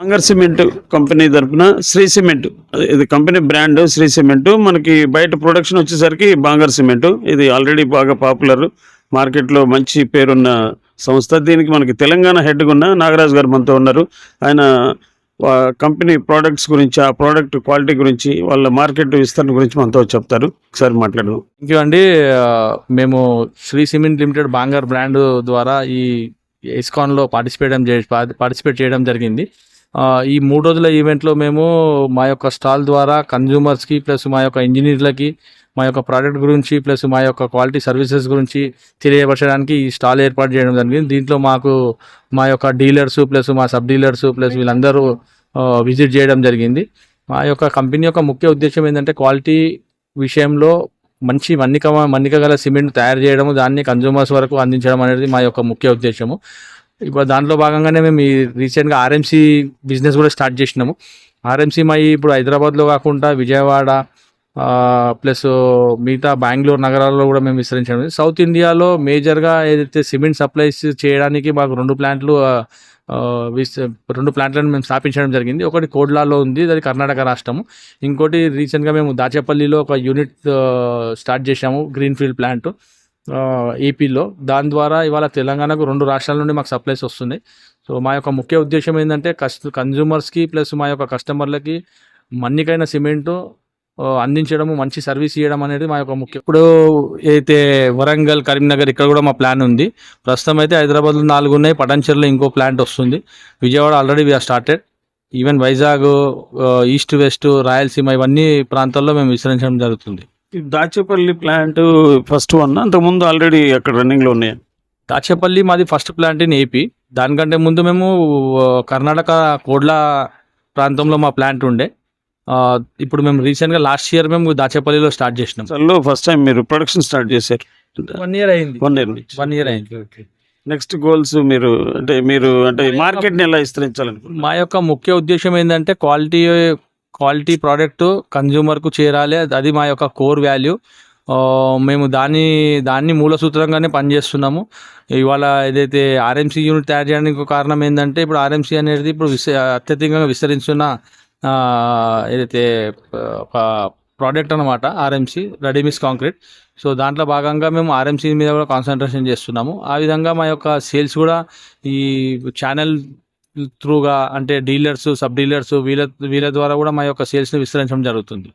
Bhangarh cement company తరపున Shri cement, ఇది company brand Shri cement. మనకి బయట ప్రొడక్షన్ వచ్చేసరికి బాంగర్ సిమెంట్. ఇది ఆల్రెడీ బాగా పాపులర్, మార్కెట్లో మంచి పేరున్న సంస్థ. దీనికి మనకి తెలంగాణ హెడ్గా ఉన్న నాగరాజు గారు మనతో ఉన్నారు. ఆయన కంపెనీ ప్రోడక్ట్స్ గురించి, ఆ ప్రోడక్ట్ క్వాలిటీ గురించి, వాళ్ళ మార్కెట్ విస్తరణ గురించి మనతో చెప్తారు. ఒకసారి మాట్లాడదాం. థ్యాంక్ యూ అండి. మేము Shree cement limited Bangur brand ద్వారా ఈ ఇస్కాన్లో పార్టిసిపేట్ చేయడం జరిగింది. ఈ 3 రోజుల ఈవెంట్లో మేము మా యొక్క స్టాల్ ద్వారా కన్జ్యూమర్స్కి ప్లస్ మా యొక్క ఇంజనీర్లకి మా యొక్క ప్రోడక్ట్ గురించి ప్లస్ మా యొక్క క్వాలిటీ సర్వీసెస్ గురించి తెలియపరచడానికి ఈ స్టాల్ ఏర్పాటు చేయడం జరిగింది. దీంట్లో మాకు మా యొక్క డీలర్స్ ప్లస్ మా సబ్ డీలర్స్ ప్లస్ వీళ్ళందరూ విజిట్ చేయడం జరిగింది. మా యొక్క కంపెనీ యొక్క ముఖ్య ఉద్దేశం ఏంటంటే క్వాలిటీ విషయంలో మంచి మన్నిక గల సిమెంట్ తయారు చేయడం, దాన్ని కన్జ్యూమర్స్ వరకు అందించడం అనేది మా యొక్క ముఖ్య ఉద్దేశము. ఇప్పుడు దాంట్లో భాగంగానే మేము ఈ రీసెంట్గా ఆర్ఎంసీ బిజినెస్ కూడా స్టార్ట్ చేసినాము. ఆర్ఎంసీ ఇప్పుడు హైదరాబాద్లో కాకుండా విజయవాడ ప్లస్ మిగతా బెంగళూరు నగరాల్లో కూడా మేము విస్తరించాము. సౌత్ ఇండియాలో మేజర్గా ఏదైతే సిమెంట్ సప్లైస్ చేయడానికి మాకు 2 ప్లాంట్లను మేము స్థాపించడం జరిగింది. ఒకటి కోడ్లాలో ఉంది, అది కర్ణాటక రాష్ట్రము. ఇంకోటి రీసెంట్గా మేము దాచేపల్లిలో ఒక యూనిట్ స్టార్ట్ చేసాము, గ్రీన్ఫీల్డ్ ప్లాంట్ ఏపీలో. దాని ద్వారా ఇవాళ తెలంగాణకు 2 రాష్ట్రాల నుండి మాకు సప్లైస్ వస్తున్నాయి. సో మా యొక్క ముఖ్య ఉద్దేశం ఏంటంటే కన్జ్యూమర్స్కి ప్లస్ మా యొక్క కస్టమర్లకి మన్నికైన సిమెంటు అందించడము, మంచి సర్వీస్ ఇవ్వడం అనేది మా యొక్క ముఖ్యం. ఇప్పుడు అయితే వరంగల్, కరీంనగర్ ఇక్కడ కూడా మా ప్లాన్ ఉంది. ప్రస్తుతం అయితే హైదరాబాద్లో 4 ఉన్నాయి, పటాన్చెరులో ఇంకో ప్లాంట్ వస్తుంది, Vijayawada already we are started. Even Vizag, east west, Rayalaseema ఇవన్నీ ప్రాంతాల్లో మేము విస్తరించడం జరుగుతుంది. దాచేపల్లి ప్లాంట్ ఫస్ట్ వన్, అంతకుముందు ఆల్రెడీ అక్కడ రన్నింగ్లో ఉన్నాయి. దాచేపల్లి మాది ఫస్ట్ ప్లాంట్ ఇన్ ఏపీ. దానికంటే ముందు మేము కర్ణాటక కోడ్లా ప్రాంతంలో మా ప్లాంట్ ఉండే. ఇప్పుడు మేము రీసెంట్గా లాస్ట్ ఇయర్ మేము దాచేపల్లిలో స్టార్ట్ చేసినాం. అసలు ఫస్ట్ టైం మీరు ప్రొడక్షన్ స్టార్ట్ చేశారు. 1 year అయింది. 1 year అయింది. నెక్స్ట్ గోల్స్ మీరు అంటే మార్కెట్ని ఎలా విస్తరించాలనుకుంటున్నారు? మా యొక్క ముఖ్య ఉద్దేశం ఏంటంటే క్వాలిటీ ప్రోడక్ట్ కన్జ్యూమర్కు చేరాలి, అది మా యొక్క కోర్ వాల్యూ. మేము దాన్ని మూల సూత్రంగానే పనిచేస్తున్నాము. ఇవాళ ఏదైతే ఆర్ఎంసీ యూనిట్ తయారు చేయడానికి కారణం ఏంటంటే ఇప్పుడు ఆర్ఎంసీ అనేది ఇప్పుడు అత్యధికంగా విస్తరిస్తున్న ఏదైతే ఒక ప్రోడక్ట్ అనమాట ఆర్ఎంసీ, రెడీమిక్స్ కాంక్రీట్. సో దాంట్లో భాగంగా మేము ఆర్ఎంసీ మీద కూడా కాన్సన్ట్రేషన్ చేస్తున్నాము. ఆ విధంగా మా యొక్క సేల్స్ కూడా ఈ ఛానల్ త్రూగా, అంటే డీలర్స్, సబ్ డీలర్స్ వీళ్ళ ద్వారా కూడా మా యొక్క సేల్స్ని విస్తరించడం జరుగుతుంది.